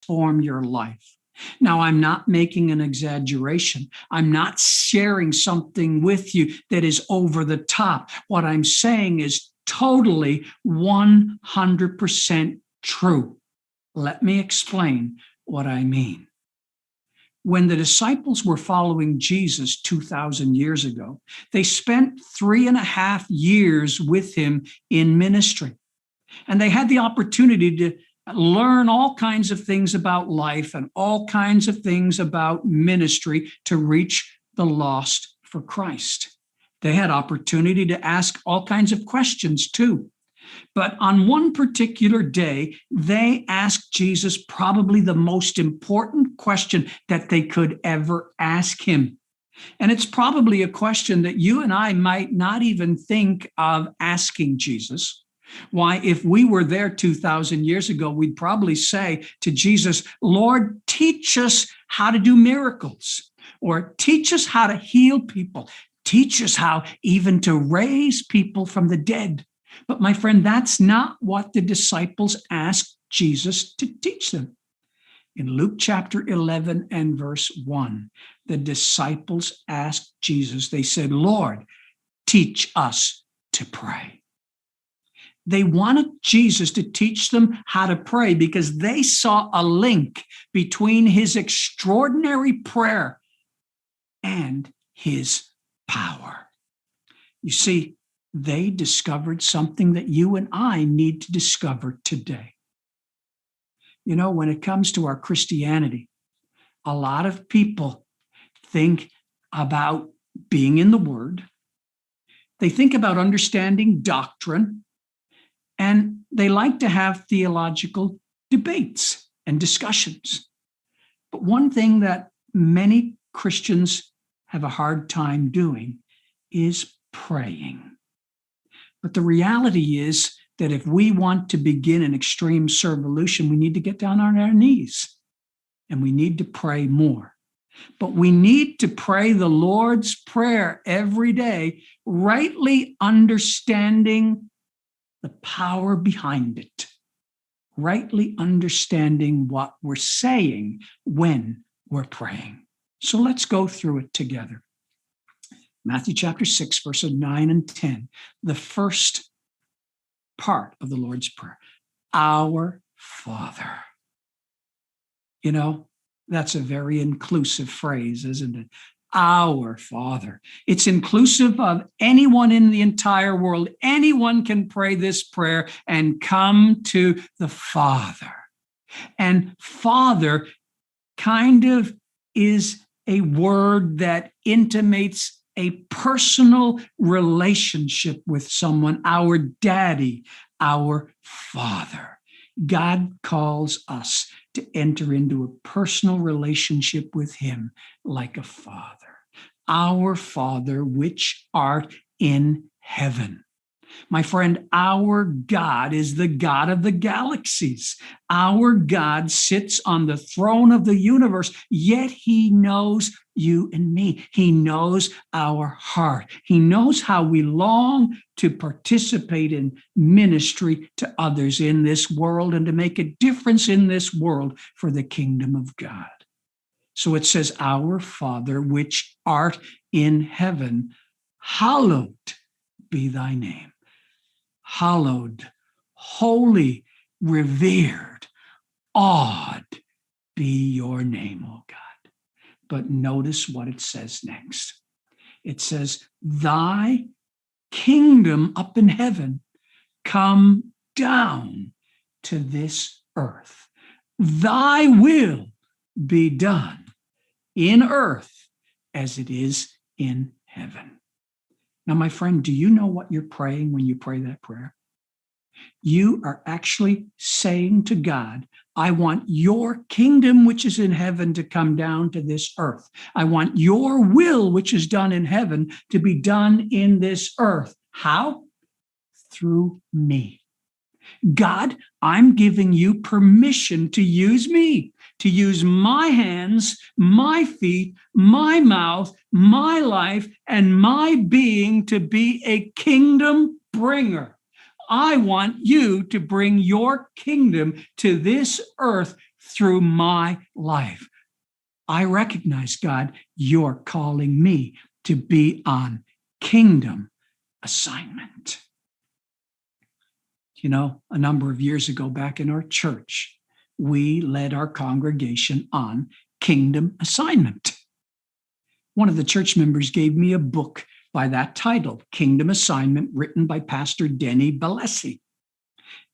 transform your life. Now, I'm not making an exaggeration. I'm not sharing something with you that is over the top. What I'm saying is totally 100% true. Let me explain what I mean. When the disciples were following Jesus 2,000 years ago, they spent 3.5 years with him in ministry. And they had the opportunity to learn all kinds of things about life and all kinds of things about ministry to reach the lost for Christ. They had opportunity to ask all kinds of questions too. But on one particular day, they asked Jesus probably the most important question that they could ever ask him. And it's probably a question that you and I might not even think of asking Jesus. Why, if we were there 2,000 years ago, we'd probably say to Jesus, Lord, teach us how to do miracles, or teach us how to heal people, teach us how even to raise people from the dead. But my friend, that's not what the disciples asked Jesus to teach them. In Luke chapter 11 and verse 1, the disciples asked Jesus, they said, Lord, teach us to pray. They wanted Jesus to teach them how to pray because they saw a link between his extraordinary prayer and his power. You see, they discovered something that you and I need to discover today. You know, when it comes to our Christianity, a lot of people think about being in the Word. They think about understanding doctrine. And they like to have theological debates and discussions. But one thing that many Christians have a hard time doing is praying. But the reality is that if we want to begin an extreme servolution, we need to get down on our knees and we need to pray more. But we need to pray the Lord's Prayer every day, rightly understanding the power behind it, rightly understanding what we're saying when we're praying. So let's go through it together. Matthew chapter 6, verses 9 and 10, the first part of the Lord's Prayer, Our Father. You know, that's a very inclusive phrase, isn't it? Our Father. It's inclusive of anyone in the entire world. Anyone can pray this prayer and come to the Father. And Father kind of is a word that intimates a personal relationship with someone, our daddy, our Father. God calls us to enter into a personal relationship with him like a father. Our Father, which art in heaven. My friend, our God is the God of the galaxies. Our God sits on the throne of the universe, yet he knows you and me. He knows our heart. He knows how we long to participate in ministry to others in this world and to make a difference in this world for the kingdom of God. So it says, Our Father, which art in heaven, hallowed be thy name. Hallowed, holy, revered, awed be your name, O God. But notice what it says next. It says, thy kingdom up in heaven come down to this earth. Thy will be done in earth as it is in heaven. Now, my friend, do you know what you're praying when you pray that prayer? You are actually saying to God, I want your kingdom, which is in heaven, to come down to this earth. I want your will, which is done in heaven, to be done in this earth. How? Through me. God, I'm giving you permission to use me, to use my hands, my feet, my mouth, my life, and my being to be a kingdom bringer. I want you to bring your kingdom to this earth through my life. I recognize, God, you're calling me to be on kingdom assignment. You know, a number of years ago back in our church, we led our congregation on kingdom assignment. One of the church members gave me a book by that title, Kingdom Assignment, written by Pastor Denny Bellesi.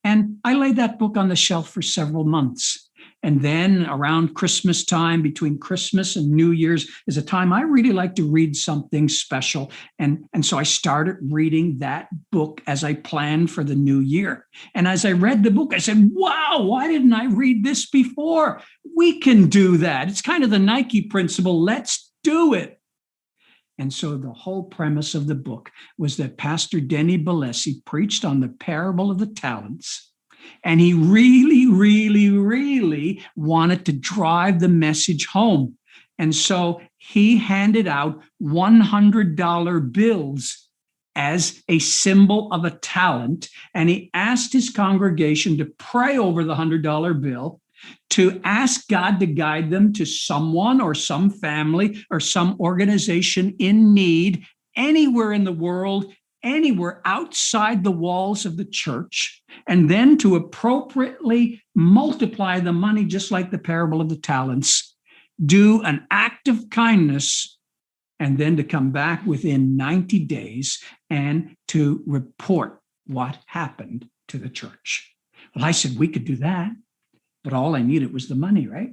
And I laid that book on the shelf for several months. And then around Christmas time, between Christmas and New Year's, is a time I really like to read something special. And so I started reading that book as I planned for the new year. And as I read the book, I said, wow, why didn't I read this before? We can do that. It's kind of the Nike principle. Let's do it. And so the whole premise of the book was that Pastor Denny Bellesi preached on the parable of the talents. And he really, really, really wanted to drive the message home. And so he handed out $100 bills as a symbol of a talent. And he asked his congregation to pray over the $100 bill, to ask God to guide them to someone or some family or some organization in need anywhere in the world, anywhere outside the walls of the church, and then to appropriately multiply the money, just like the parable of the talents, do an act of kindness, and then to come back within 90 days and to report what happened to the church. Well, I said, we could do that, but all I needed was the money, right?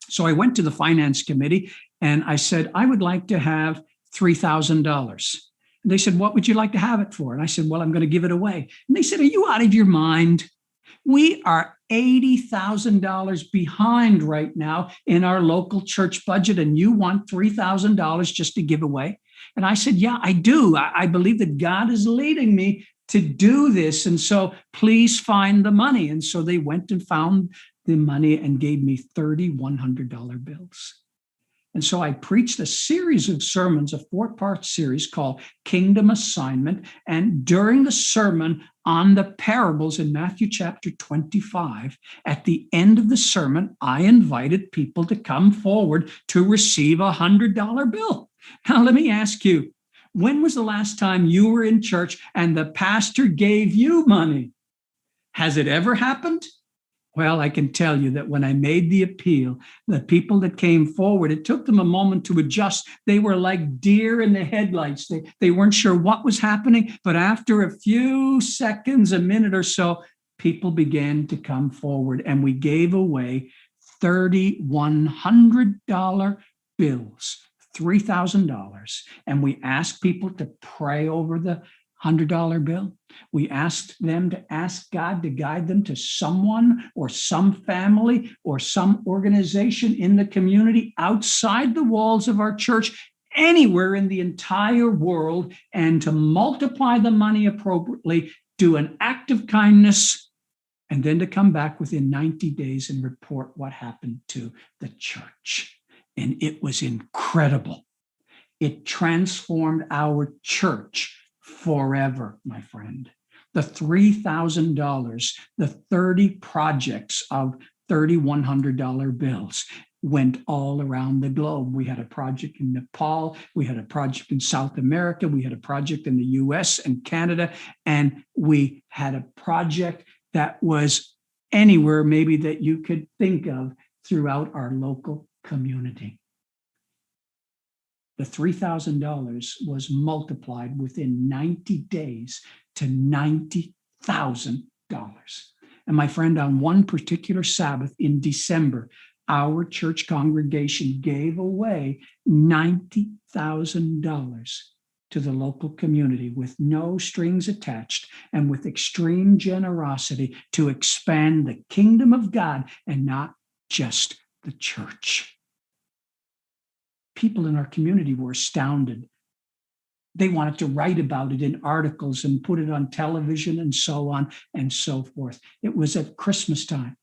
So I went to the finance committee and I said, I would like to have $3,000. And they said, what would you like to have it for? And I said, well, I'm going to give it away. And they said, are you out of your mind? We are $80,000 behind right now in our local church budget, and you want $3,000 just to give away? And I said, yeah, I do. I believe that God is leading me to do this. And so please find the money. And so they went and found the money and gave me 30 $100 bills. And so I preached a series of sermons, a 4-part series called Kingdom Assignment. And during the sermon on the parables in Matthew chapter 25, at the end of the sermon, I invited people to come forward to receive a $100 bill. Now, let me ask you, when was the last time you were in church and the pastor gave you money? Has it ever happened? Well, I can tell you that when I made the appeal, the people that came forward, it took them a moment to adjust. They were like deer in the headlights. They weren't sure what was happening, but after a few seconds, a minute or so, people began to come forward, and we gave away 30 $100 bills, $3,000, and we asked people to pray over the $100 bill. We asked them to ask God to guide them to someone or some family or some organization in the community outside the walls of our church, anywhere in the entire world, and to multiply the money appropriately, do an act of kindness, and then to come back within 90 days and report what happened to the church. And it was incredible. It transformed our church forever, my friend. The $3,000, the 30 projects of $30 $100 bills went all around the globe. We had a project in Nepal. We had a project in South America. We had a project in the US and Canada. And we had a project that was anywhere maybe that you could think of throughout our local community. The $3,000 was multiplied within 90 days to $90,000. And my friend, on one particular Sabbath in December, our church congregation gave away $90,000 to the local community with no strings attached and with extreme generosity to expand the kingdom of God and not just the church. People in our community were astounded. They wanted to write about it in articles and put it on television and so on and so forth. It was at Christmas time,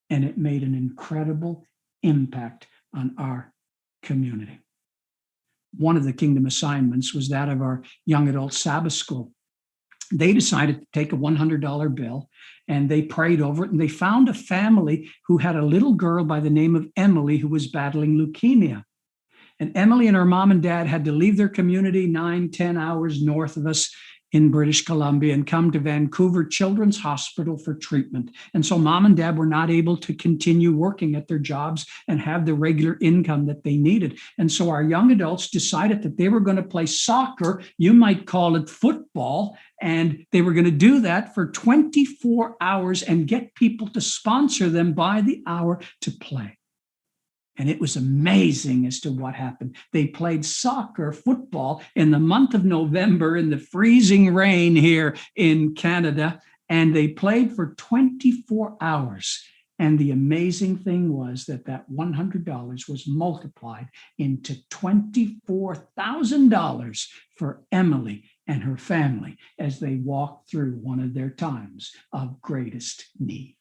and it made an incredible impact on our community. One of the kingdom assignments was that of our young adult Sabbath school. they decided to take a $100 bill and they prayed over it. And they found a family who had a little girl by the name of Emily who was battling leukemia. And Emily and her mom and dad had to leave their community 9-10 hours north of us in British Columbia and come to Vancouver Children's Hospital for treatment. And so mom and dad were not able to continue working at their jobs and have the regular income that they needed. And so our young adults decided that they were going to play soccer, you might call it football, and they were going to do that for 24 hours and get people to sponsor them by the hour to play. And it was amazing as to what happened. They played soccer, football in the month of November in the freezing rain here in Canada. And they played for 24 hours. And the amazing thing was that $100 was multiplied into $24,000 for Emily and her family as they walked through one of their times of greatest need.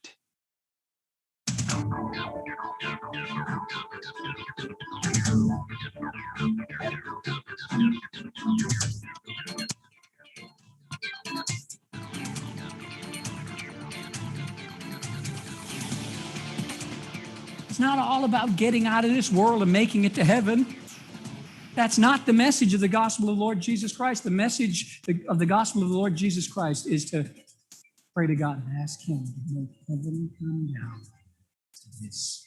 It's not all about getting out of this world and making it to heaven. That's not the message of the gospel of the Lord Jesus Christ. The message of the gospel of the Lord Jesus Christ is to pray to God and ask Him to make heaven come down to this.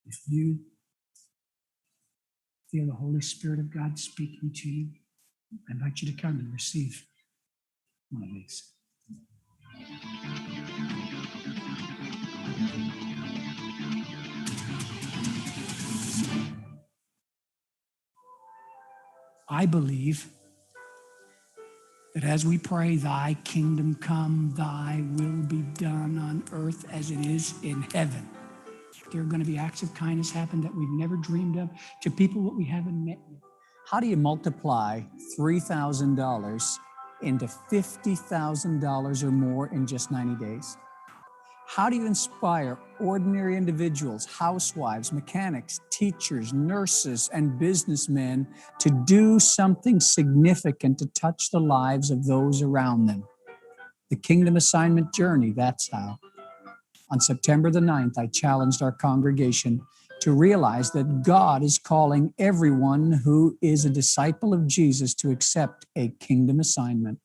If you feel the Holy Spirit of God speaking to you, I invite you to come and receive one of these. I believe that as we pray, thy kingdom come, thy will be done on earth as it is in heaven, there are going to be acts of kindness happen that we've never dreamed of to people that we haven't met yet. How do you multiply $3,000 into $50,000 or more in just 90 days? How do you inspire ordinary individuals, housewives, mechanics, teachers, nurses, and businessmen to do something significant to touch the lives of those around them? The Kingdom Assignment Journey, that's how. On September the 9th, I challenged our congregation to realize that God is calling everyone who is a disciple of Jesus to accept a kingdom assignment.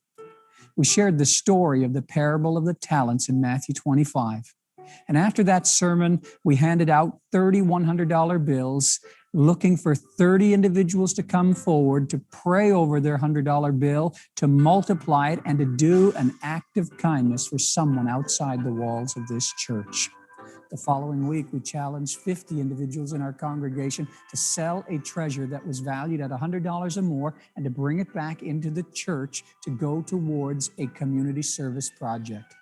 We shared the story of the parable of the talents in Matthew 25. And after that sermon, we handed out 30 $100 bills, looking for 30 individuals to come forward to pray over their $100 bill, to multiply it, and to do an act of kindness for someone outside the walls of this church. The following week, we challenged 50 individuals in our congregation to sell a treasure that was valued at $100 or more and to bring it back into the church to go towards a community service project.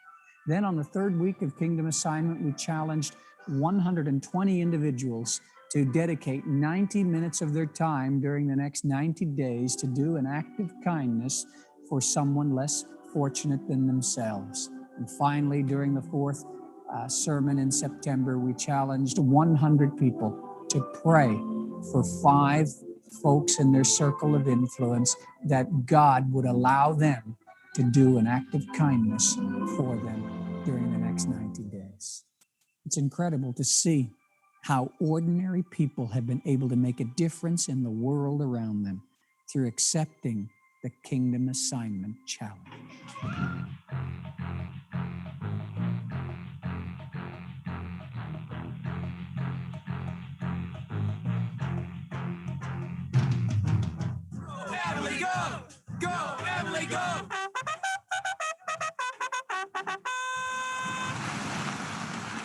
Then on the third week of Kingdom Assignment, we challenged 120 individuals to dedicate 90 minutes of their time during the next 90 days to do an act of kindness for someone less fortunate than themselves. And finally, during the fourth sermon in September, we challenged 100 people to pray for 5 folks in their circle of influence that God would allow them to do an act of kindness for them during the next 90 days. It's incredible to see how ordinary people have been able to make a difference in the world around them through accepting the Kingdom Assignment Challenge. Emily, go! Go, Emily, go!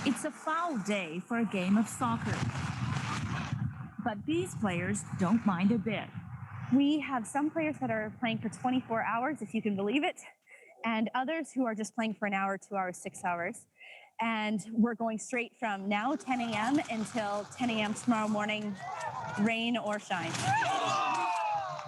It's a foul day for a game of soccer. But these players don't mind a bit. We have some players that are playing for 24 hours, if you can believe it, and others who are just playing for an hour, 2 hours, 6 hours. And we're going straight from now, 10 a.m. until 10 a.m. tomorrow morning, rain or shine.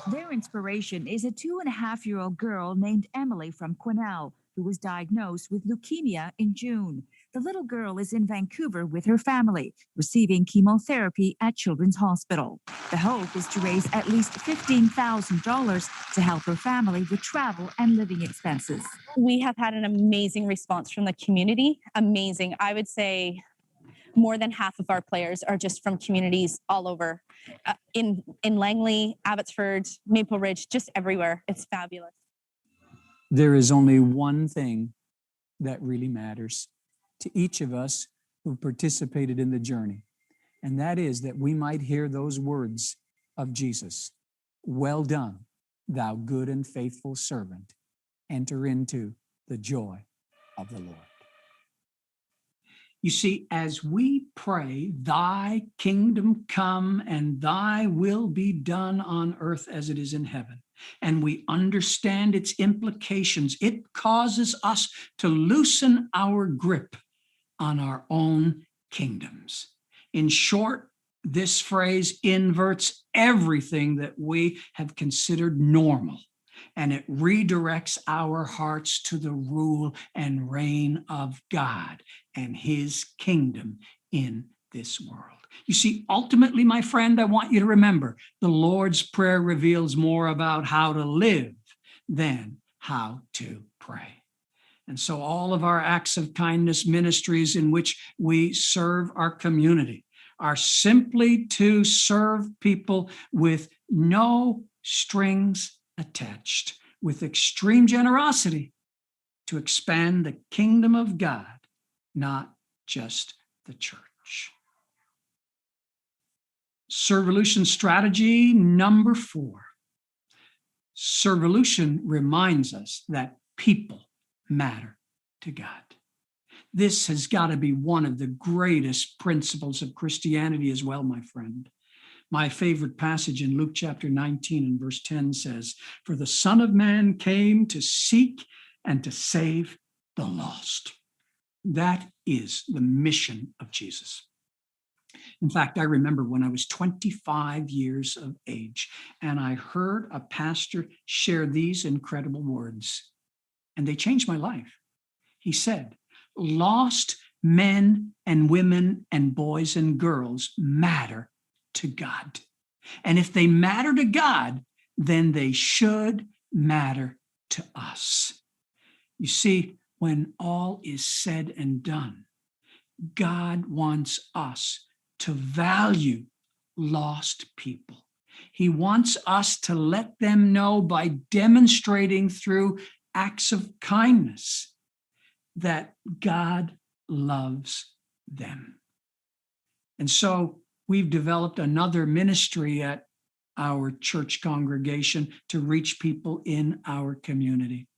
Their inspiration is a 2.5-year-old girl named Emily from Quesnel, who was diagnosed with leukemia in June. The little girl is in Vancouver with her family, receiving chemotherapy at Children's Hospital. The hope is to raise at least $15,000 to help her family with travel and living expenses. We have had an amazing response from the community. Amazing. I would say more than half of our players are just from communities all over, in Langley, Abbotsford, Maple Ridge, just everywhere. It's fabulous. There is only one thing that really matters to each of us who participated in the journey, and that is that we might hear those words of Jesus. Well done, thou good and faithful servant. Enter into the joy of the Lord. You see, as we pray, thy kingdom come and thy will be done on earth as it is in heaven, and we understand its implications, it causes us to loosen our grip on our own kingdoms. In short, this phrase inverts everything that we have considered normal, and it redirects our hearts to the rule and reign of God and his kingdom in this world. You see, ultimately, my friend, I want you to remember the Lord's Prayer reveals more about how to live than how to pray. And so all of our acts of kindness ministries in which we serve our community are simply to serve people with no strings attached, with extreme generosity to expand the kingdom of God, not just the church. Servolution strategy number 4. Servolution reminds us that people matter to God. This has got to be one of the greatest principles of Christianity as well, my friend. My favorite passage in Luke chapter 19 and verse 10 says, "For the Son of Man came to seek and to save the lost." That is the mission of Jesus. In fact, I remember when I was 25 years of age, and I heard a pastor share these incredible words, and they changed my life. He said, "Lost men and women and boys and girls matter to God. And if they matter to God, then they should matter to us." You see, when all is said and done, God wants us to value lost people. He wants us to let them know by demonstrating through acts of kindness that God loves them. And so we've developed another ministry at our church congregation to reach people in our community.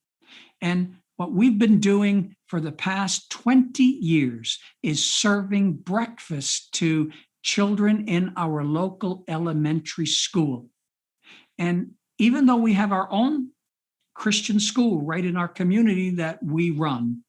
And what we've been doing for the past 20 years is serving breakfast to children in our local elementary school. And even though we have our own Christian school right in our community that we run,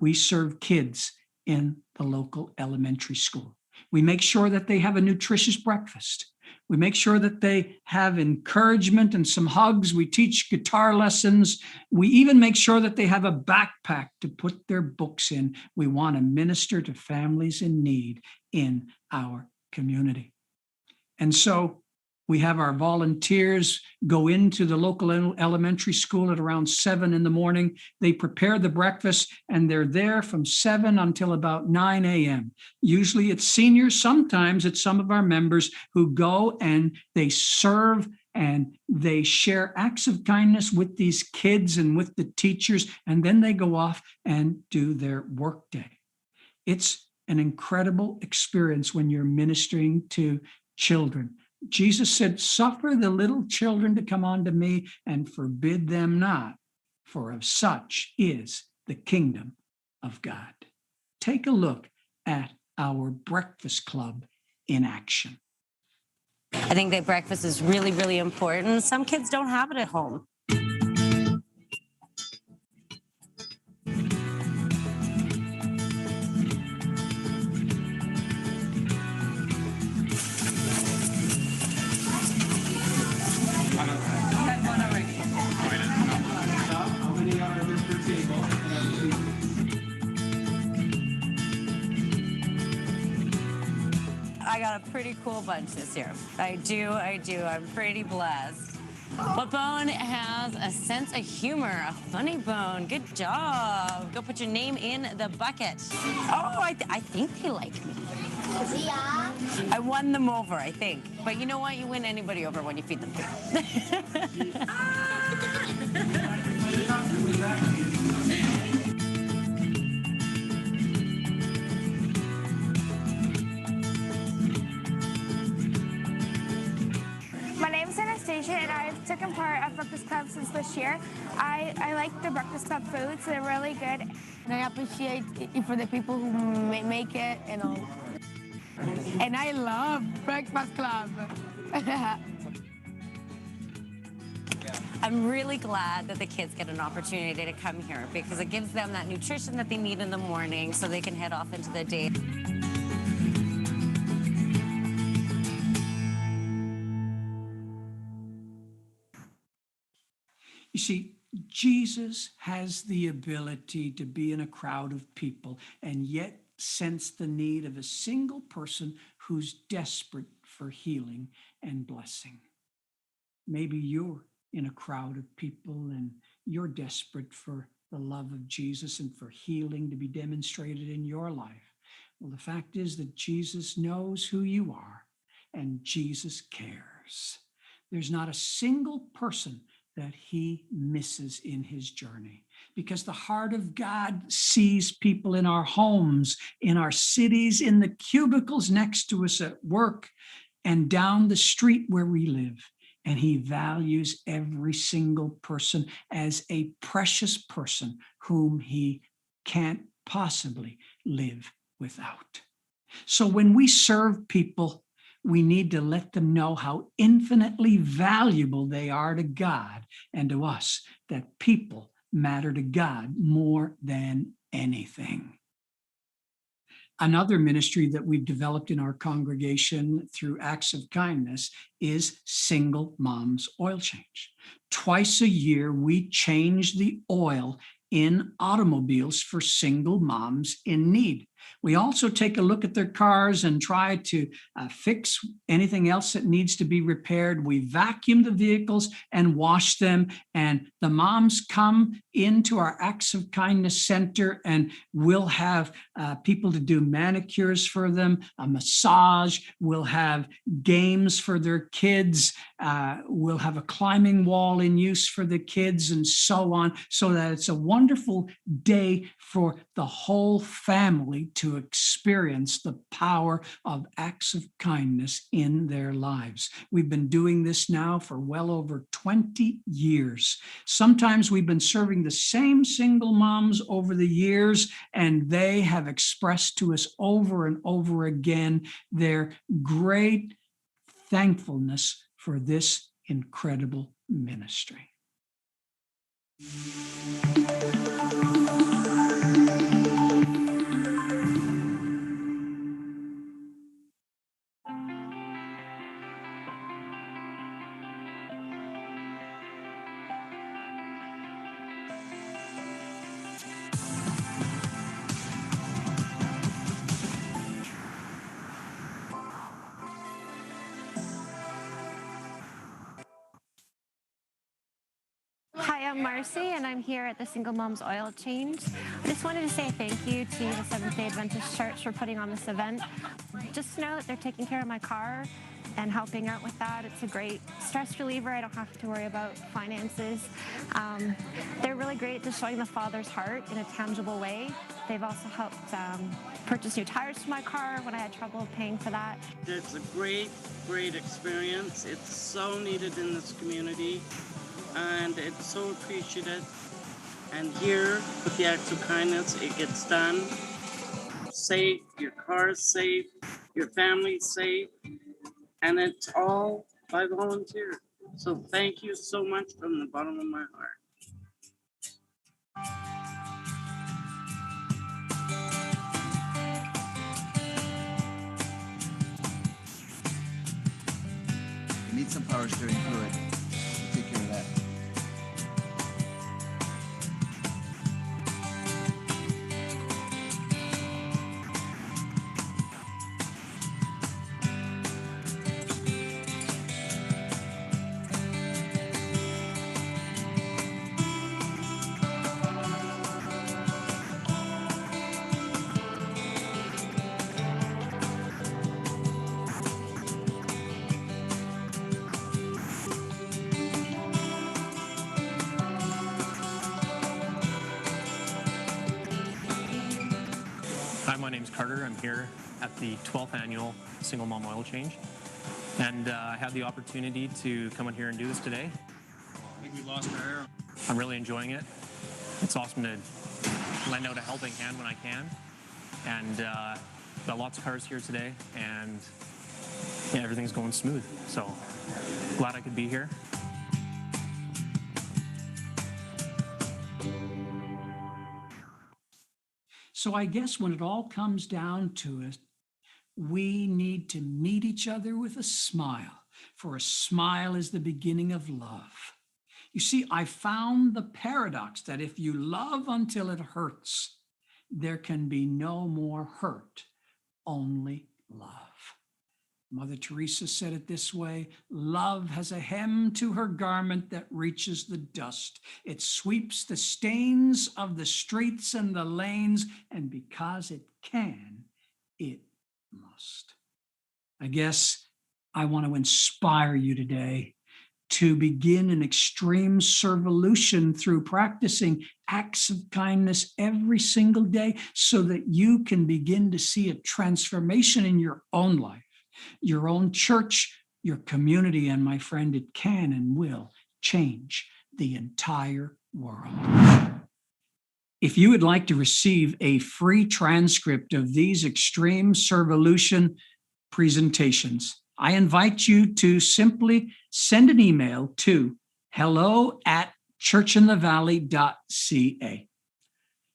we serve kids in the local elementary school. We make sure that they have a nutritious breakfast. We make sure that they have encouragement and some hugs. We teach guitar lessons. We even make sure that they have a backpack to put their books in. We want to minister to families in need in our community. And so we have our volunteers go into the local elementary school at around 7 in the morning. They prepare the breakfast, and they're there from 7 until about 9 a.m. Usually it's seniors, sometimes it's some of our members who go and they serve and they share acts of kindness with these kids and with the teachers, and then they go off and do their workday. It's an incredible experience when you're ministering to children. Jesus said, "Suffer the little children to come unto me and forbid them not, for of such is the kingdom of God." Take a look at our breakfast club in action. I think that breakfast is really, really important. Some kids don't have it at home. a pretty cool bunch this year. I do. I'm pretty blessed. What bone has a sense of humor? A funny bone. Good job. Go put your name in the bucket. Oh, I think they like me. Yeah. I won them over, I think. But you know what? You win anybody over when you feed them food. My name is Anastasia, and I've taken part of Breakfast Club since this year. I like the Breakfast Club foods; they're really good. And I appreciate it for the people who make it, you know. And I love Breakfast Club. I'm really glad that the kids get an opportunity to come here because it gives them that nutrition that they need in the morning so they can head off into the day. You see, Jesus has the ability to be in a crowd of people and yet sense the need of a single person who's desperate for healing and blessing. Maybe you're in a crowd of people and you're desperate for the love of Jesus and for healing to be demonstrated in your life. Well, the fact is that Jesus knows who you are and Jesus cares. There's not a single person that he misses in his journey because the heart of God sees people in our homes, in our cities, in the cubicles next to us at work, and down the street where we live. And he values every single person as a precious person whom he can't possibly live without. So when we serve people, we need to let them know how infinitely valuable they are to God and to us, that people matter to God more than anything. Another ministry that we've developed in our congregation through acts of kindness is Single Moms Oil Change. Twice a year, we change the oil in automobiles for single moms in need. We also take a look at their cars and try to fix anything else that needs to be repaired. We vacuum the vehicles and wash them. And the moms come into our Acts of Kindness Center, and we'll have people to do manicures for them, a massage. We'll have games for their kids. We'll have a climbing wall in use for the kids and so on, so that it's a wonderful day for the whole family to experience the power of acts of kindness in their lives. We've been doing this now for well over 20 years. Sometimes we've been serving the same single moms over the years, and they have expressed to us over and over again their great thankfulness for this incredible ministry. Hi, I'm Marcy, and I'm here at the Single Moms Oil Change. I just wanted to say thank you to the Seventh-day Adventist Church for putting on this event. Just to know that they're taking care of my car and helping out with that. It's a great stress reliever. I don't have to worry about finances. They're really great at just showing the Father's heart in a tangible way. They've also helped purchase new tires for my car when I had trouble paying for that. It's a great experience. It's so needed in this community, and it's so appreciated. And here with the Acts of Kindness, it gets done. Safe, your car is safe, your family's safe, and it's all by volunteer. So thank you so much from the bottom of my heart. You need some power steering fluid. Take care of that. Hi, my name's Carter. I'm here at the 12th annual Single Mom Oil Change. And I had the opportunity to come in here and do this today. I think we lost our arrow. I'm really enjoying it. It's awesome to lend out a helping hand when I can. And got lots of cars here today, and yeah, everything's going smooth. So glad I could be here. So I guess when it all comes down to it, we need to meet each other with a smile, for a smile is the beginning of love. You see, I found the paradox that if you love until it hurts, there can be no more hurt, only love. Mother Teresa said it this way: love has a hem to her garment that reaches the dust. It sweeps the stains of the streets and the lanes, and because it can, it must. I guess I want to inspire you today to begin an extreme servolution through practicing acts of kindness every single day so that you can begin to see a transformation in your own life, your own church, your community, and my friend, it can and will change the entire world. If you would like to receive a free transcript of these extreme servolution presentations, I invite you to simply send an email to hello@churchinthevalley.ca.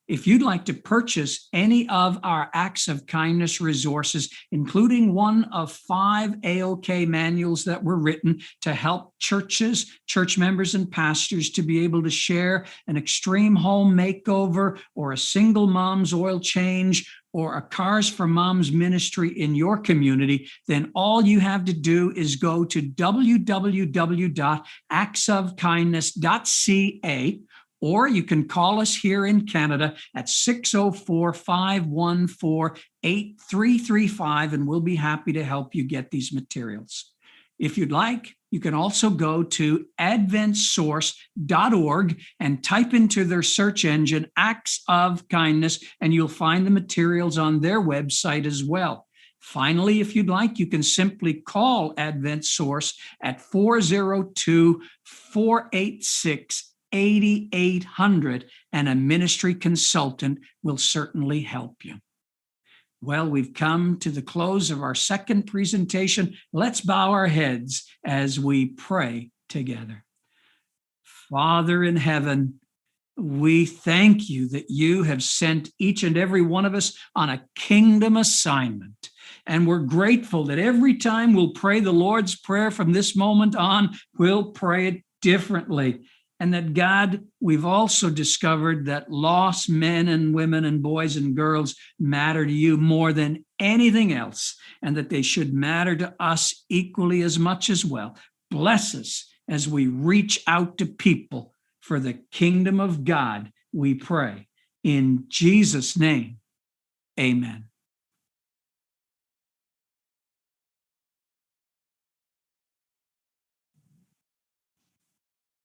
If you'd like to purchase any of our Acts of Kindness resources, including one of 5 AOK manuals that were written to help churches, church members, and pastors to be able to share an extreme home makeover or a single mom's oil change or a Cars for Moms ministry in your community, then all you have to do is go to www.actsofkindness.ca, or you can call us here in Canada at 604-514-8335, and we'll be happy to help you get these materials. If you'd like, you can also go to adventsource.org and type into their search engine Acts of Kindness, and you'll find the materials on their website as well. Finally, if you'd like, you can simply call Advent Source at 402-486-8800, and a ministry consultant will certainly help you. Well, we've come to the close of our second presentation. Let's bow our heads as we pray together. Father in heaven, we thank you that you have sent each and every one of us on a kingdom assignment. And we're grateful that every time we'll pray the Lord's Prayer from this moment on, we'll pray it differently. And that, God, we've also discovered that lost men and women and boys and girls matter to you more than anything else, and that they should matter to us equally as much as well. Bless us as we reach out to people for the kingdom of God, we pray. In Jesus' name, amen.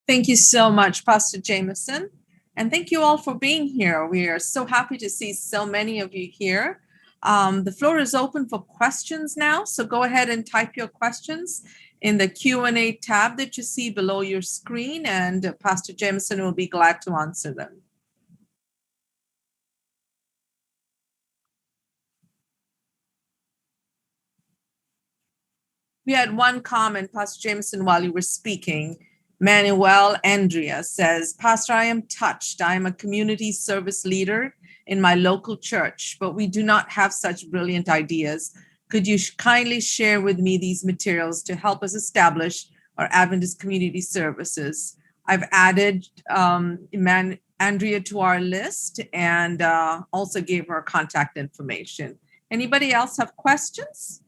Thank you so much, Pastor Jameson. And thank you all for being here. We are so happy to see so many of you here. The floor is open for questions now. So go ahead and type your questions in the Q&A tab that you see below your screen, and Pastor Jameson will be glad to answer them. We had one comment, Pastor Jameson, while you were speaking. Manuel Andrea says, Pastor, I am touched. I am a community service leader in my local church, but we do not have such brilliant ideas. Could you kindly share with me these materials to help us establish our Adventist community services? I've added Andrea to our list and also gave her contact information. Anybody else have questions?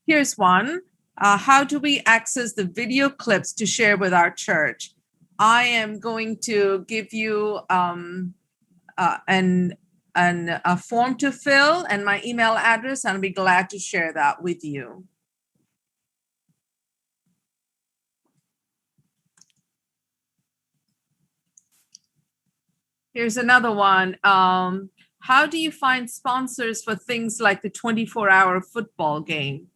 Here's one. How do we access the video clips to share with our church? I am going to give you a form to fill and my email address, and I'll be glad to share that with you. Here's another one. How do you find sponsors for things like the 24-hour football game?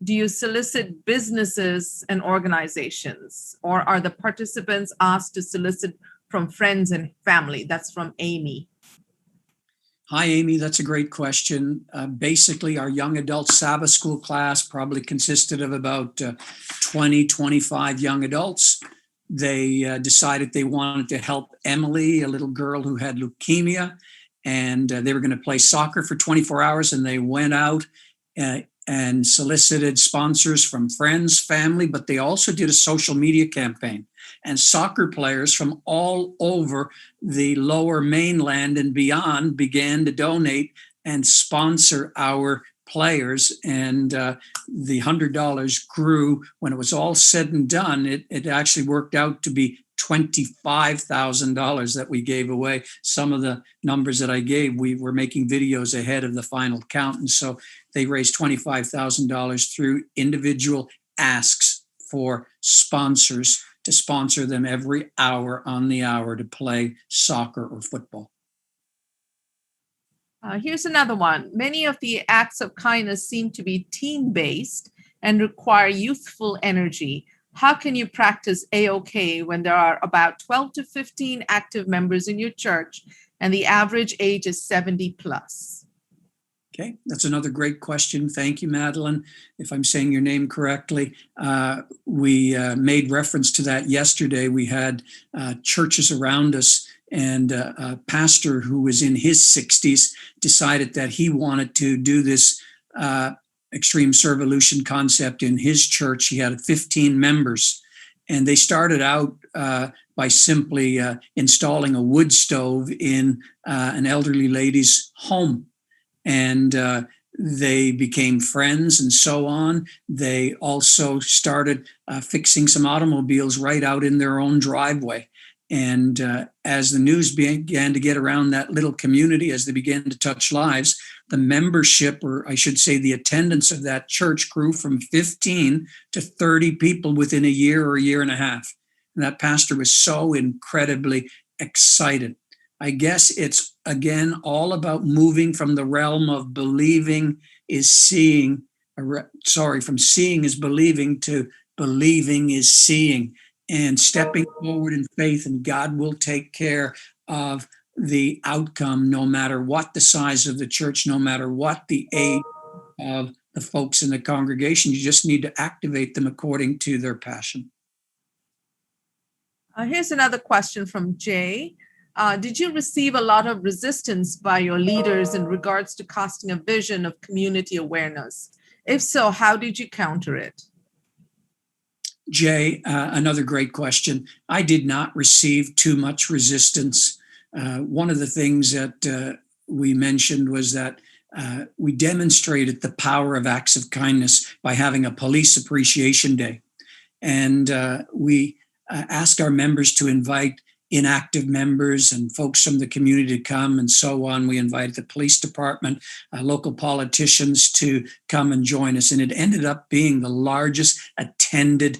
Do you solicit businesses and organizations, or are the participants asked to solicit from friends and family? That's from Amy. Hi, Amy. That's a great question. Basically, our young adult Sabbath school class probably consisted of about 20, 25 young adults. They decided they wanted to help Emily, a little girl who had leukemia, and they were going to play soccer for 24 hours. And they went out and solicited sponsors from friends, family, but they also did a social media campaign. And soccer players from all over the lower mainland and beyond began to donate and sponsor our players. And the $100 grew. When it was all said and done, it actually worked out to be $25,000 that we gave away. Some of the numbers that I gave, we were making videos ahead of the final count. And so they raised $25,000 through individual asks for sponsors to sponsor them every hour on the hour to play soccer or football. Here's another one. Many of the acts of kindness seem to be team-based and require youthful energy. How can you practice A-OK when there are about 12 to 15 active members in your church and the average age is 70 plus? Okay, that's another great question. Thank you, Madeline. If I'm saying your name correctly, we made reference to that yesterday. We had churches around us, and a pastor who was in his 60s decided that he wanted to do this extreme servolution concept in his church. He had 15 members, and they started out by simply installing a wood stove in an elderly lady's home. And they became friends and so on. They also started fixing some automobiles right out in their own driveway. And as the news began to get around that little community, as they began to touch lives, the membership, or I should say the attendance of that church, grew from 15 to 30 people within a year or a year and a half. And that pastor was so incredibly excited. I guess it's, again, all about moving from the realm of believing is seeing, from seeing is believing to believing is seeing, and stepping forward in faith, and God will take care of the outcome, no matter what the size of the church, no matter what the age of the folks in the congregation. You just need to activate them according to their passion. Here's another question from Jay. Did you receive a lot of resistance by your leaders in regards to casting a vision of community awareness? If so, how did you counter it? Jay, another great question. I did not receive too much resistance. One of the things that we mentioned was that we demonstrated the power of acts of kindness by having a police appreciation day. And we asked our members to invite inactive members and folks from the community to come and so on. We invited the police department, local politicians to come and join us. And it ended up being the largest attended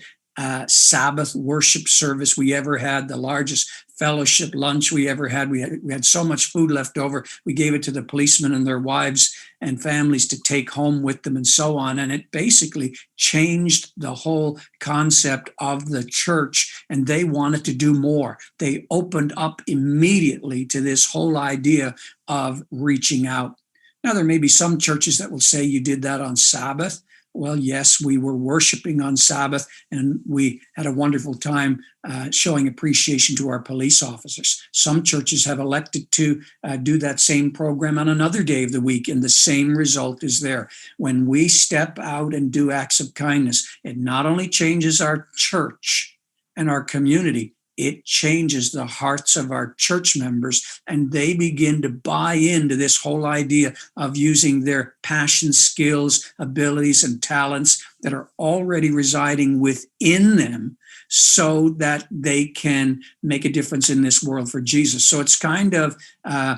Sabbath worship service we ever had, the largest fellowship lunch we ever had. We had so much food left over. We gave it to the policemen and their wives and families to take home with them and so on. And it basically changed the whole concept of the church, and they wanted to do more. They opened up immediately to this whole idea of reaching out. Now, there may be some churches that will say you did that on Sabbath. Well, yes, we were worshiping on Sabbath, and we had a wonderful time showing appreciation to our police officers. Some churches have elected to do that same program on another day of the week, and the same result is there. When we step out and do acts of kindness, it not only changes our church and our community, it changes the hearts of our church members, and they begin to buy into this whole idea of using their passion, skills, abilities, and talents that are already residing within them so that they can make a difference in this world for Jesus. So it's kind of a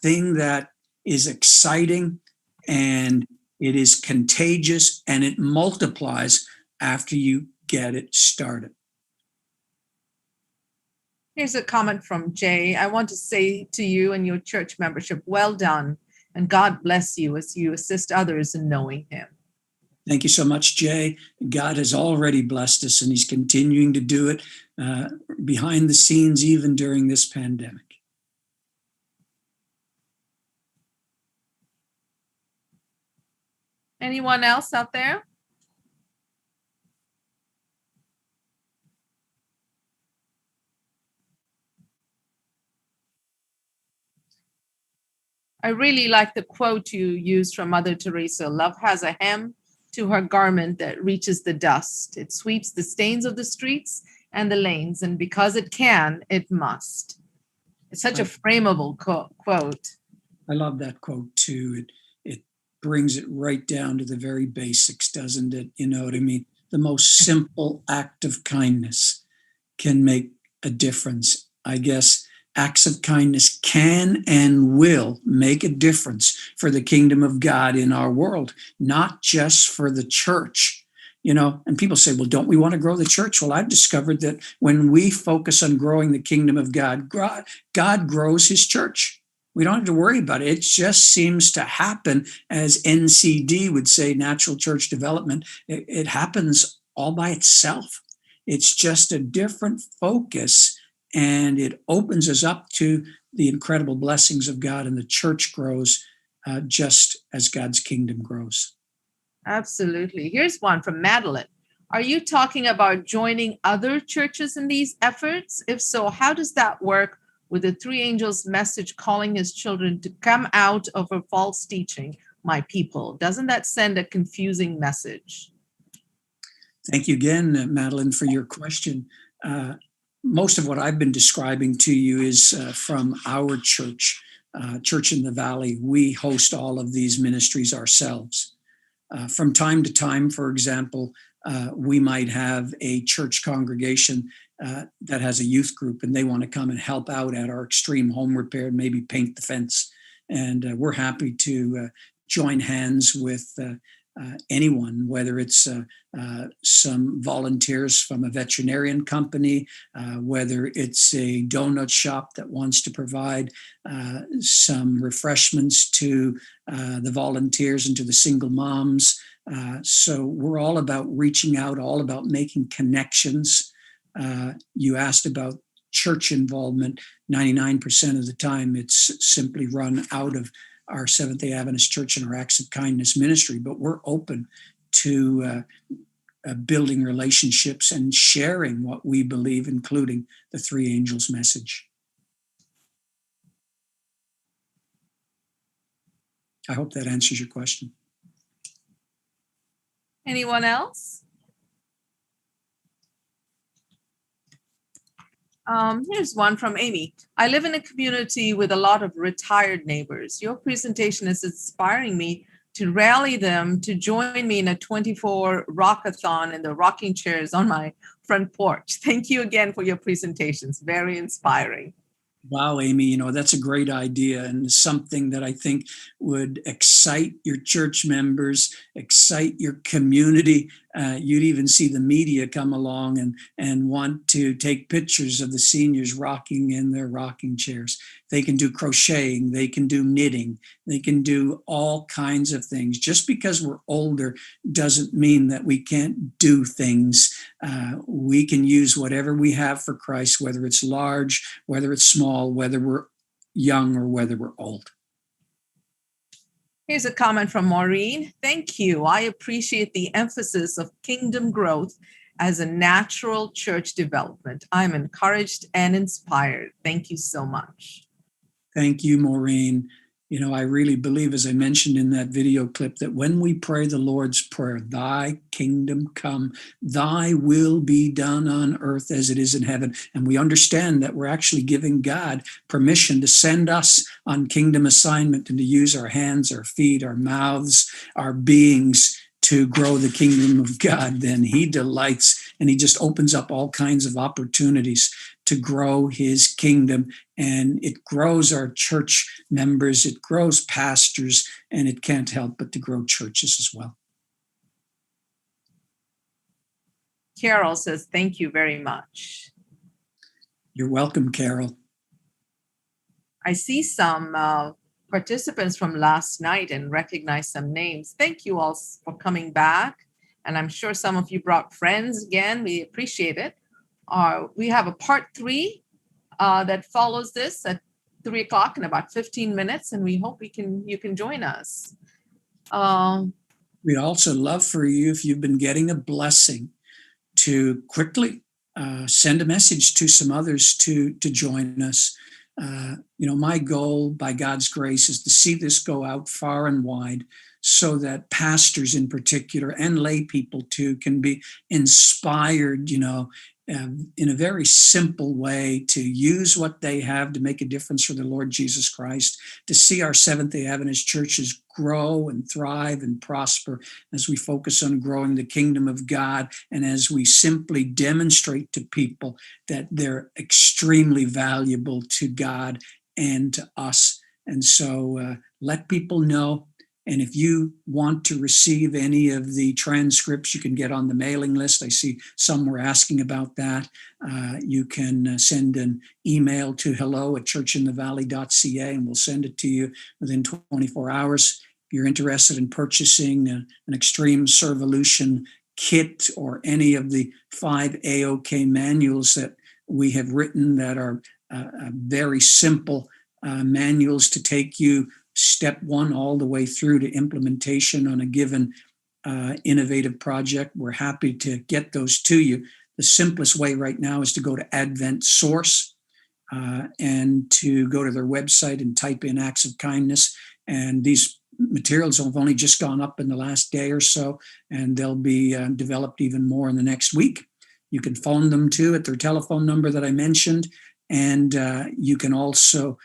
thing that is exciting, and it is contagious, and it multiplies after you get it started. Here's a comment from Jay. I want to say to you and your church membership, well done, and God bless you as you assist others in knowing him. Thank you so much, Jay. God has already blessed us, and he's continuing to do it behind the scenes, even during this pandemic. Anyone else out there? I really like the quote you used from Mother Teresa. Love has a hem to her garment that reaches the dust. It sweeps the stains of the streets and the lanes, and because it can, it must. It's such a frameable quote. I love that quote too. It brings it right down to the very basics, doesn't it? You know what I mean? The most simple act of kindness can make a difference. I guess acts of kindness can and will make a difference for the kingdom of God in our world, not just for the church. You know, and people say, well, don't we want to grow the church? Well, I've discovered that when we focus on growing the kingdom of God, God grows his church. We don't have to worry about it. It just seems to happen, as NCD would say, natural church development. It happens all by itself. It's just a different focus, and it opens us up to the incredible blessings of God, and the church grows just as God's kingdom grows. Absolutely. Here's one from Madeline. Are you talking about joining other churches in these efforts? If so, how does that work with the three angels' message calling his children to come out of a false teaching, my people? Doesn't that send a confusing message? Thank you again, Madeline, for your question. Most of what I've been describing to you is from our church, Church in the Valley. We host all of these ministries ourselves. From time to time, for example, we might have a church congregation that has a youth group, and they want to come and help out at our extreme home repair, maybe paint the fence. And we're happy to join hands with anyone, whether it's some volunteers from a veterinarian company, whether it's a donut shop that wants to provide some refreshments to the volunteers and to the single moms. So we're all about reaching out, all about making connections. You asked about church involvement. 99% of the time, it's simply run out of our Seventh-day Adventist Church and our Acts of Kindness ministry, but we're open to building relationships and sharing what we believe, including the three angels message. I hope that answers your question. Anyone else? Here's one from Amy. I live in a community with a lot of retired neighbors. Your presentation is inspiring me to rally them to join me in a 24 rockathon in the rocking chairs on my front porch. Thank you again for your presentations. Very inspiring. Wow, Amy, you know, that's a great idea and something that I think would excite your church members, excite your community. You'd even see the media come along and want to take pictures of the seniors rocking in their rocking chairs. They can do crocheting, they can do knitting, they can do all kinds of things. Just because we're older doesn't mean that we can't do things. We can use whatever we have for Christ, whether it's large, whether it's small, whether we're young or whether we're old. Here's a comment from Maureen. Thank you. I appreciate the emphasis of kingdom growth as a natural church development. I'm encouraged and inspired. Thank you so much. Thank you, Maureen. You know, I really believe, as I mentioned in that video clip, that when we pray the Lord's Prayer, thy kingdom come, thy will be done on earth as it is in heaven. And we understand that we're actually giving God permission to send us on kingdom assignment and to use our hands, our feet, our mouths, our beings to grow the kingdom of God. Then he delights, and he just opens up all kinds of opportunities to grow his kingdom. And it grows our church members, it grows pastors, and it can't help but to grow churches as well. Carol says, thank you very much. You're welcome, Carol. I see some participants from last night and recognize some names. Thank you all for coming back. And I'm sure some of you brought friends again. We appreciate it. We have a part 3 that follows this at 3 o'clock in about 15 minutes, and we hope you can join us. We'd also love for you, if you've been getting a blessing, to quickly send a message to some others to join us. My goal, by God's grace, is to see this go out far and wide, so that pastors in particular and lay people too can be inspired, in a very simple way, to use what they have to make a difference for the Lord Jesus Christ, to see our Seventh-day Adventist churches grow and thrive and prosper as we focus on growing the kingdom of God, and as we simply demonstrate to people that they're extremely valuable to God and to us. And so let people know. And if you want to receive any of the transcripts, you can get on the mailing list. I see some were asking about that. You can send an email to hello@churchinthevalley.ca, and we'll send it to you within 24 hours. If you're interested in purchasing an Extreme Servolution kit or any of the 5 AOK manuals that we have written, that are very simple manuals to take you step 1 all the way through to implementation on a given innovative project, we're happy to get those to you. The simplest way right now is to go to Advent Source and to go to their website and type in Acts of Kindness. And these materials have only just gone up in the last day or so, and they'll be developed even more in the next week. You can phone them too at their telephone number that I mentioned. And you can also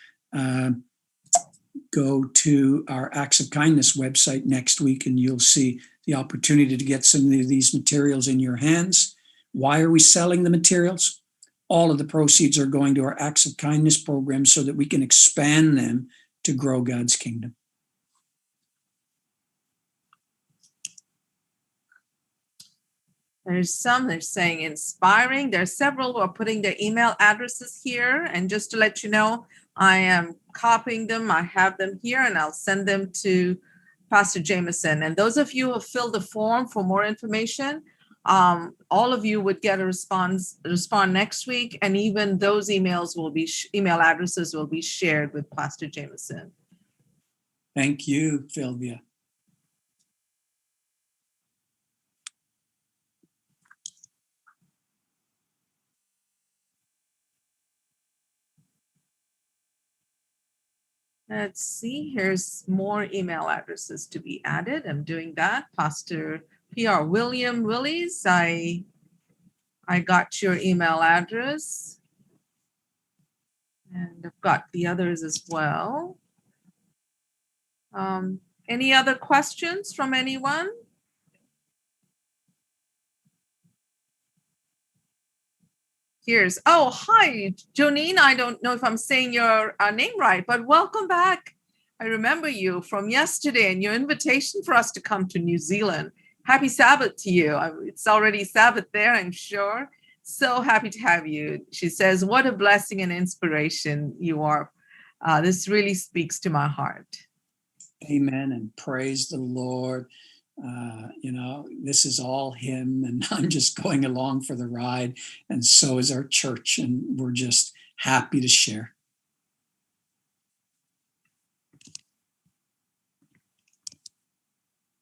go to our Acts of Kindness website next week, and you'll see the opportunity to get some of these materials in your hands. Why are we selling the materials? All of the proceeds are going to our Acts of Kindness program so that we can expand them to grow God's kingdom. There's some that are saying inspiring. There's several who are putting their email addresses here. And just to let you know, I am copying them. I have them here, and I'll send them to Pastor Jameson. And those of you who have filled the form for more information, all of you would get a respond next week. And even those emails will be, email addresses will be shared with Pastor Jameson. Thank you, Philvia. Let's see, here's more email addresses to be added. I'm doing that. Pastor P.R. William Willies, I got your email address. And I've got the others as well. Any other questions from anyone? Hi, Jonine. I don't know if I'm saying your name right, but welcome back. I remember you from yesterday and your invitation for us to come to New Zealand. Happy Sabbath to you. It's already Sabbath there, I'm sure. So happy to have you. She says, what a blessing and inspiration you are. This really speaks to my heart. Amen, and praise the Lord. This is all him, and I'm just going along for the ride, and so is our church, and we're just happy to share.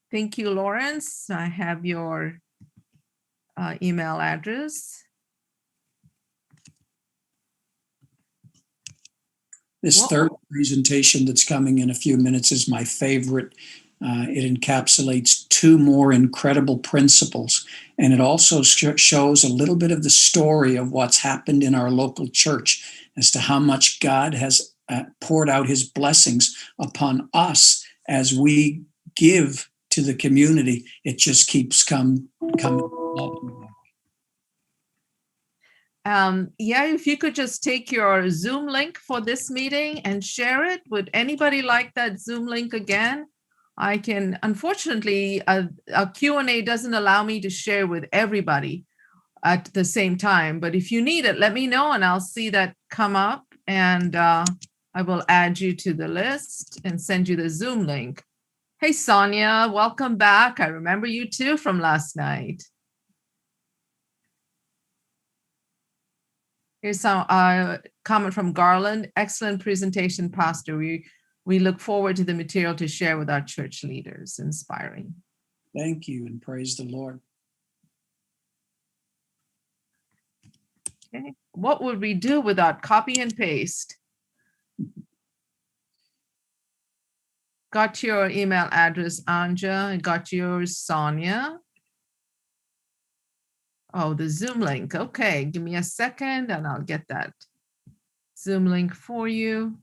Thank you, Lawrence. I have your email address. This third presentation that's coming in a few minutes is my favorite. It encapsulates 2 more incredible principles, and it also shows a little bit of the story of what's happened in our local church as to how much God has poured out his blessings upon us as we give to the community. It just keeps coming. If you could just take your Zoom link for this meeting and share it. Would anybody like that Zoom link again? I can, unfortunately, a Q&A doesn't allow me to share with everybody. at the same time. But if you need it, let me know and I'll see that come up, and I will add you to the list and send you the Zoom link. Hey, Sonia, welcome back. I remember you too from last night. Here's some comment from Garland. Excellent presentation, Pastor. We look forward to the material to share with our church leaders. Inspiring. Thank you, and praise the Lord. Okay. What would we do without copy and paste? Got your email address, Anja. I got yours, Sonia. Oh, the Zoom link. Okay, give me a second and I'll get that Zoom link for you.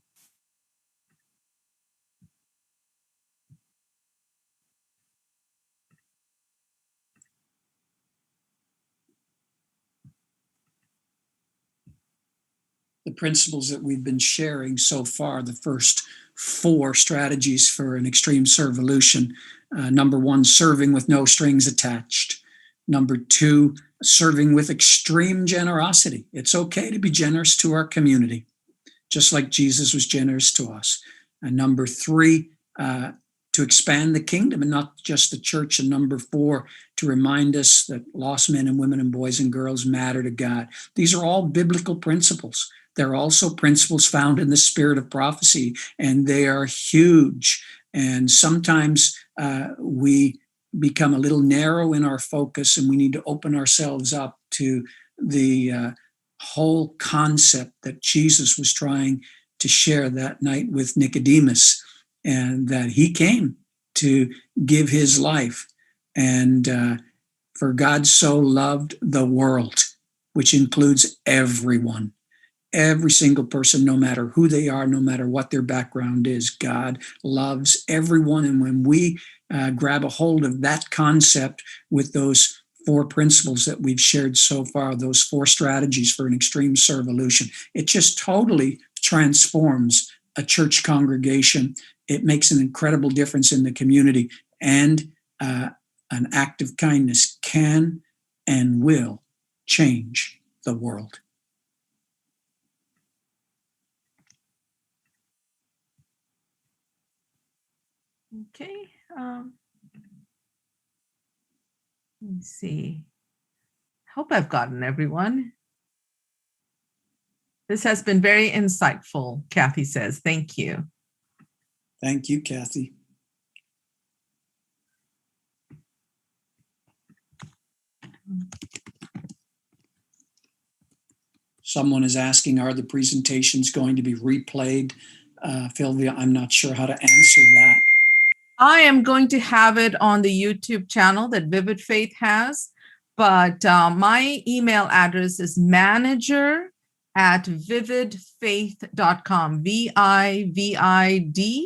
The principles that we've been sharing so far, the first 4 strategies for an extreme servolution. Number 1, serving with no strings attached. Number 2, serving with extreme generosity. It's okay to be generous to our community, just like Jesus was generous to us. And number 3, to expand the kingdom and not just the church. And number 4, to remind us that lost men and women and boys and girls matter to God. These are all biblical principles. They're also principles found in the spirit of prophecy, and they are huge. And sometimes we become a little narrow in our focus, and we need to open ourselves up to the whole concept that Jesus was trying to share that night with Nicodemus, and that he came to give his life. And for God so loved the world, which includes everyone. Every single person, no matter who they are, no matter what their background is, God loves everyone. And when we grab a hold of that concept with those 4 principles that we've shared so far, those 4 strategies for an extreme servolution, it just totally transforms a church congregation. It makes an incredible difference in the community, and an act of kindness can and will change the world. Okay. Let me see. Hope I've gotten everyone. This has been very insightful, Kathy says. Thank you. Thank you, Kathy. Someone is asking, are the presentations going to be replayed? Philvia, I'm not sure how to answer that. I am going to have it on the YouTube channel that Vivid Faith has, but my email address is manager@vividfaith.com, VIVID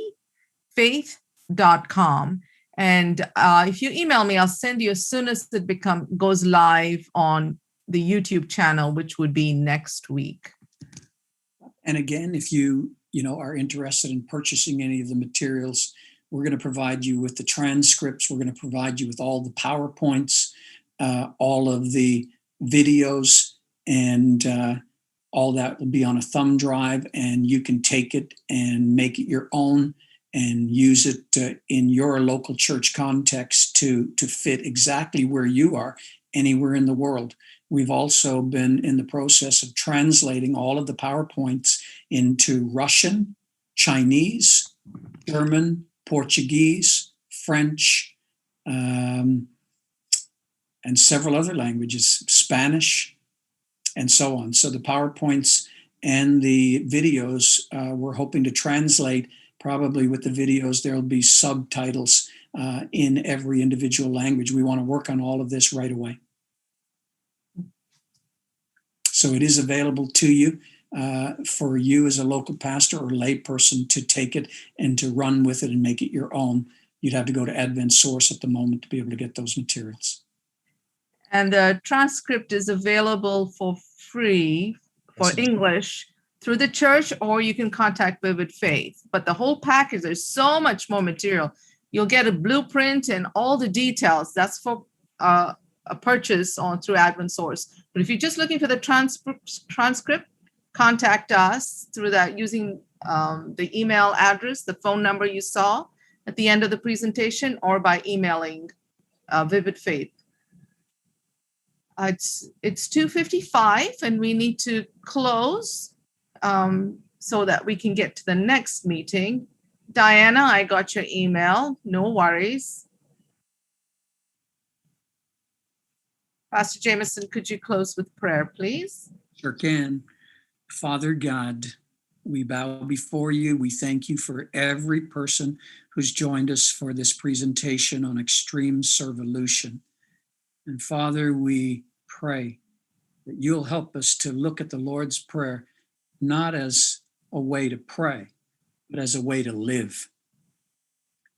faith.com. And if you email me, I'll send you as soon as it goes live on the YouTube channel, which would be next week. And again, if you are interested in purchasing any of the materials, we're going to provide you with the transcripts. We're going to provide you with all the PowerPoints, all of the videos, and all that will be on a thumb drive, and you can take it and make it your own and use it in your local church context to fit exactly where you are, anywhere in the world. We've also been in the process of translating all of the PowerPoints into Russian, Chinese, German, Portuguese, French, and several other languages, Spanish, and so on. So the PowerPoints and the videos, we're hoping to translate. Probably with the videos, there'll be subtitles in every individual language. We want to work on all of this right away. So it is available to you for you as a local pastor or layperson to take it and to run with it and make it your own. You'd have to go to Advent Source at the moment to be able to get those materials. And the transcript is available for free for English through the church, or you can contact Vivid Faith. But the whole package, there's so much more material. You'll get a blueprint and all the details. That's for purchase on through Advent Source. But if you're just looking for the transcript, contact us through that using the email address, the phone number you saw at the end of the presentation, or by emailing Vivid Faith. It's 2:55 and we need to close so that we can get to the next meeting. Diana, I got your email. No worries. Pastor Jameson, could you close with prayer, please? Sure can. Father God, we bow before you. We thank you for every person who's joined us for this presentation on extreme servolution. And Father, we pray that you'll help us to look at the Lord's Prayer not as a way to pray, but as a way to live.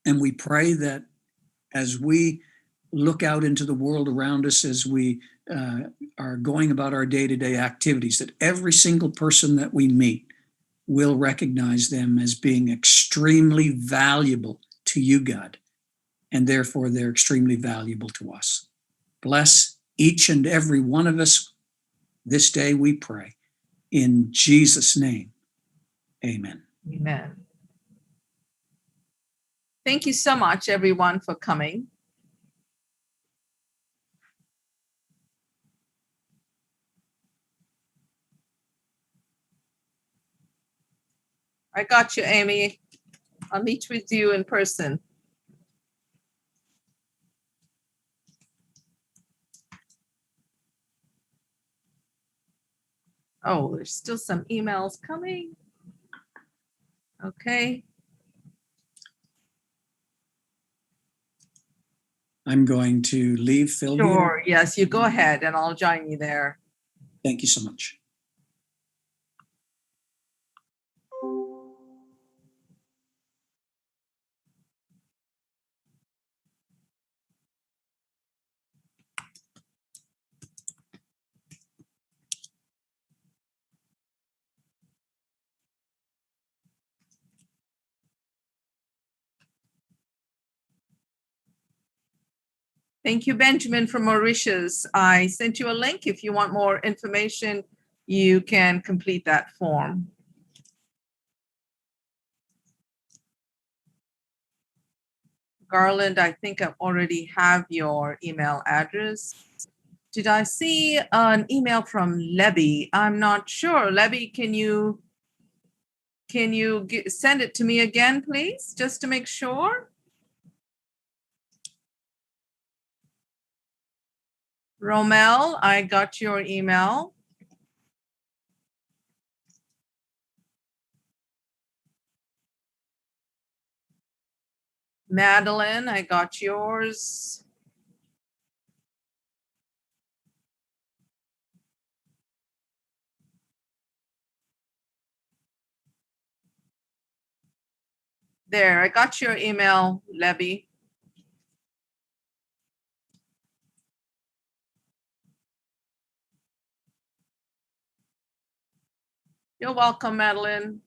And we pray that as we look out into the world around us, as we are going about our day-to-day activities, that every single person that we meet will recognize them as being extremely valuable to you, God, and therefore they're extremely valuable to us. Bless each and every one of us this day, we pray. In Jesus' name, amen. Amen. Thank you so much, everyone, for coming. I got you, Amy. I'll meet with you in person. Oh, there's still some emails coming. Okay. I'm going to leave Phil. Sure. Yes, you go ahead and I'll join you there. Thank you so much. Thank you, Benjamin from Mauritius. I sent you a link. If you want more information, you can complete that form. Garland, I think I already have your email address. Did I see an email from Lebby? I'm not sure. Lebby, can you send it to me again, please, just to make sure? Romel, I got your email. Madeline, I got yours. There, I got your email, Lebby. You're welcome, Madeline.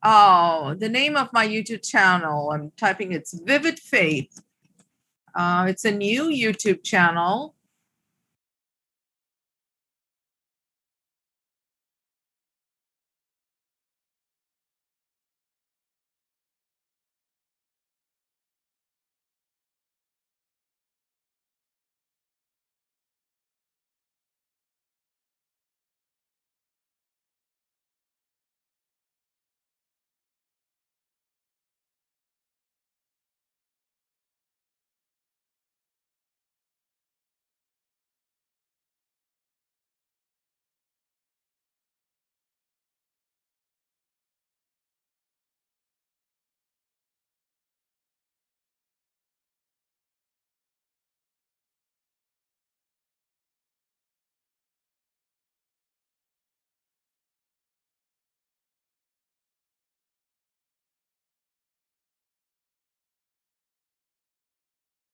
Oh, the name of my YouTube channel, I'm typing it's Vivid Faith. It's a new YouTube channel.